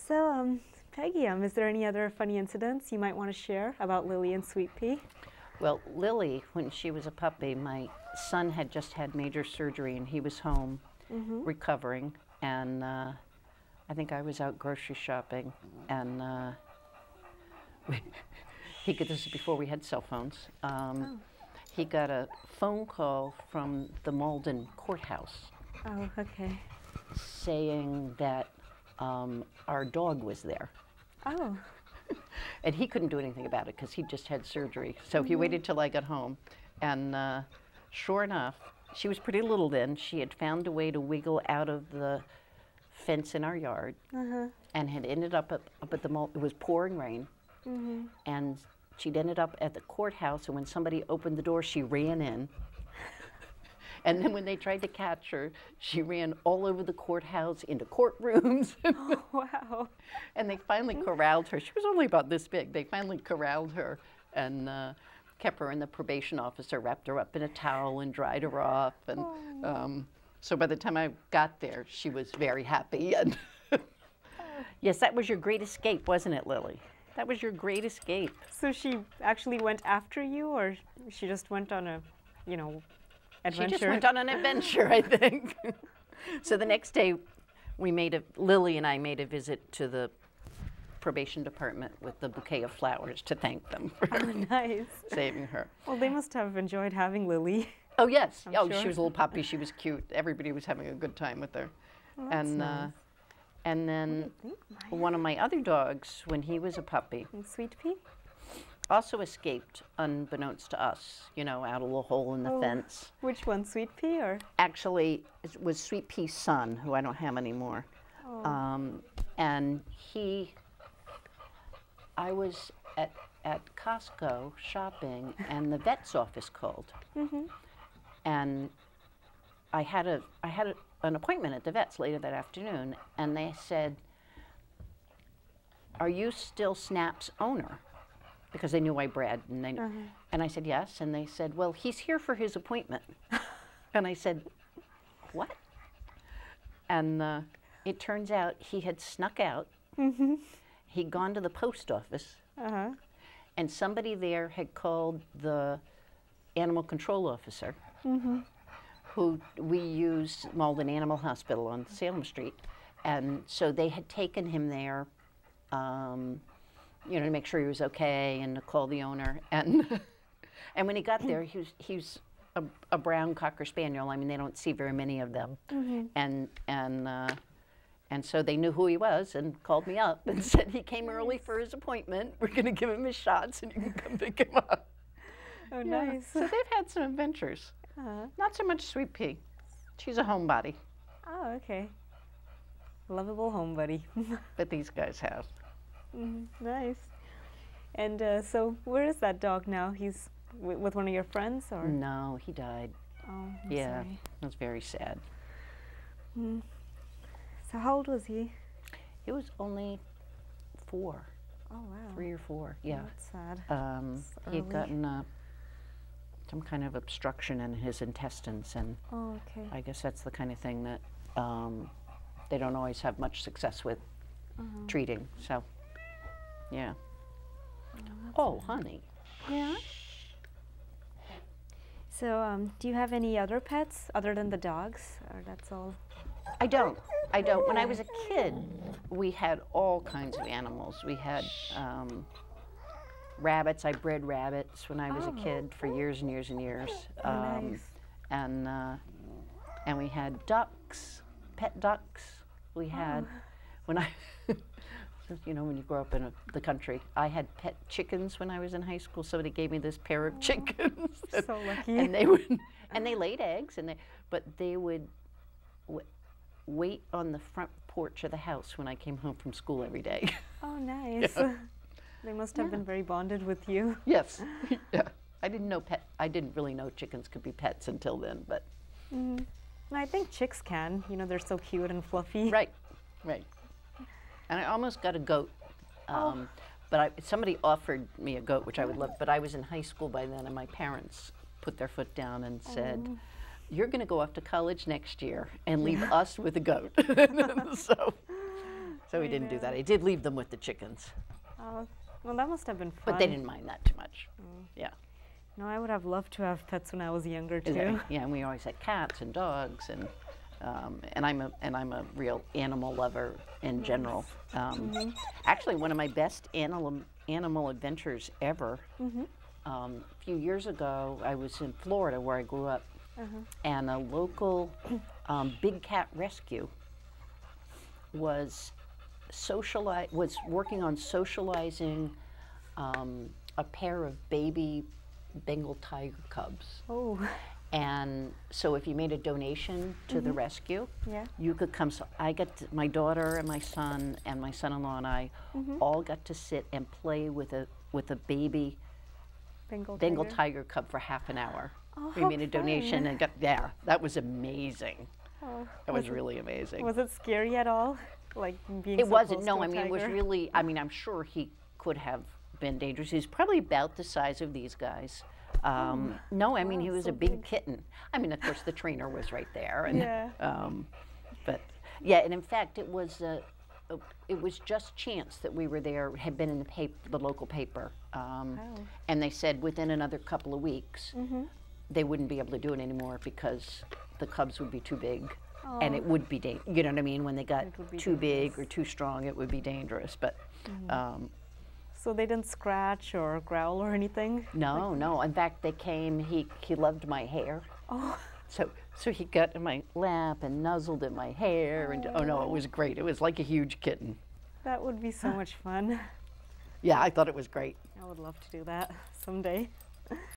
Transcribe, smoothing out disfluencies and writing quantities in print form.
So, Peggy, is there any other funny incidents you might want to share about Lily and Sweet Pea? Well, Lily, when she was a puppy, my son had just had major surgery and he was home recovering. And I think I was out grocery shopping, and this is before we had cell phones. He got a phone call from the Malden courthouse. Oh, okay. Saying that our dog was there. Oh. And he couldn't do anything about it because he just had surgery. So he waited till I got home. And sure enough, she was pretty little then. She had found a way to wiggle out of the fence in our yard and had ended up at the mall. It was pouring rain. And she'd ended up at the courthouse. And when somebody opened the door, she ran in. And then when they tried to catch her, she ran all over the courthouse, into courtrooms. Oh, wow. And they finally corralled her. She was only about this big. They finally corralled her and kept her, and the probation officer wrapped her up in a towel and dried her off. And so by the time I got there, she was very happy. And yes, that was your great escape, wasn't it, Lily? That was your great escape. So she actually went after you, or she just went on a, adventure? She just went on an adventure, I think. So the next day, Lily and I made a visit to the probation department with the bouquet of flowers to thank them for saving her. Well, they must have enjoyed having Lily. Oh, yes. I'm sure. She was a little puppy. She was cute. Everybody was having a good time with her. Well, that's nice. And then one of my other dogs, when he was a puppy, Sweet Pea? also escaped unbeknownst to us, out of the hole in the fence. Which one, Sweet Pea or? Actually, it was Sweet Pea's son, who I don't have anymore. And I was at Costco shopping, and the vet's office called. And I had an appointment at the vet's later that afternoon, and they said, "Are you still Snap's owner?" Because they knew I bred, and I said yes, and they said, "Well, he's here for his appointment." And I said, "What?" And it turns out he had snuck out. He'd gone to the post office, and somebody there had called the animal control officer, who we used Malden Animal Hospital on Salem Street, and so they had taken him there. To make sure he was okay and to call the owner. And and when he got there, he's a brown Cocker Spaniel. I mean, they don't see very many of them. And so they knew who he was and called me up and said he came early for his appointment. We're going to give him his shots and you can come pick him up. Oh, nice. So they've had some adventures. Not so much Sweet Pea. She's a homebody. Oh, okay. Lovable homebody. But these guys have. Nice. And so where is that dog now? He's with one of your friends, or? No, he died. Oh, I'm yeah, sorry. It was very sad. So how old was he? He was only 4. Oh, wow. 3 or 4, yeah. Oh, that's sad. He'd gotten some kind of obstruction in his intestines, and I guess that's the kind of thing that they don't always have much success with treating, so, yeah. Oh, honey. Yeah? So, do you have any other pets other than the dogs, or that's all? I don't. When I was a kid, we had all kinds of animals. We had rabbits. I bred rabbits when I was a kid for years and years and years. Nice. And we had ducks, pet ducks. We had, when you grow up in the country, I had pet chickens when I was in high school. Somebody gave me this pair of chickens. So lucky. And they laid eggs, but they would wait on the front porch of the house when I came home from school every day. Oh, nice. Yeah. They must have been very bonded with you. Yes. Yeah. I didn't really know chickens could be pets until then, but. I think chicks can. They're so cute and fluffy. Right. And I almost got a goat, but somebody offered me a goat, which I would love, but I was in high school by then, and my parents put their foot down and said, "You're going to go off to college next year and leave us with a goat." So, So we didn't do that. I did leave them with the chickens. Oh, well, that must have been fun. But they didn't mind that too much. Yeah. No, I would have loved to have pets when I was younger too. Yeah, and we always had cats and dogs, and I'm a real animal lover in general. Actually, one of my best animal adventures ever. A few years ago, I was in Florida where I grew up, and a local big cat rescue was working on socializing a pair of baby Bengal tiger cubs. Oh. And so if you made a donation to the rescue, Yeah. you could come. So my daughter and my son-in-law and I all got to sit and play with a baby Bengal tiger cub for half an hour. Oh, we how made a donation and that was amazing. Oh, That was really amazing. Was it scary at all? Like being It so wasn't. close No, to a I mean it was tiger? really. I mean I'm sure he could have been dangerous. He's probably about the size of these guys. No, I mean he was so a big big. kitten. I mean, of course, the trainer was right there, and Yeah. but yeah, and in fact, it was just chance that we were there. Had been in the local paper, and they said within another couple of weeks they wouldn't be able to do it anymore because the cubs would be too big, and it would be you know what I mean? When they got would be too big dangerous. or too strong, it would be dangerous. But So they didn't scratch or growl or anything? no, no. In fact, they came. He loved my hair. Oh. So he got in my lap and nuzzled in my hair, and oh no, it was great. It was like a huge kitten. That would be so much fun. Yeah, I thought it was great. I would love to do that someday.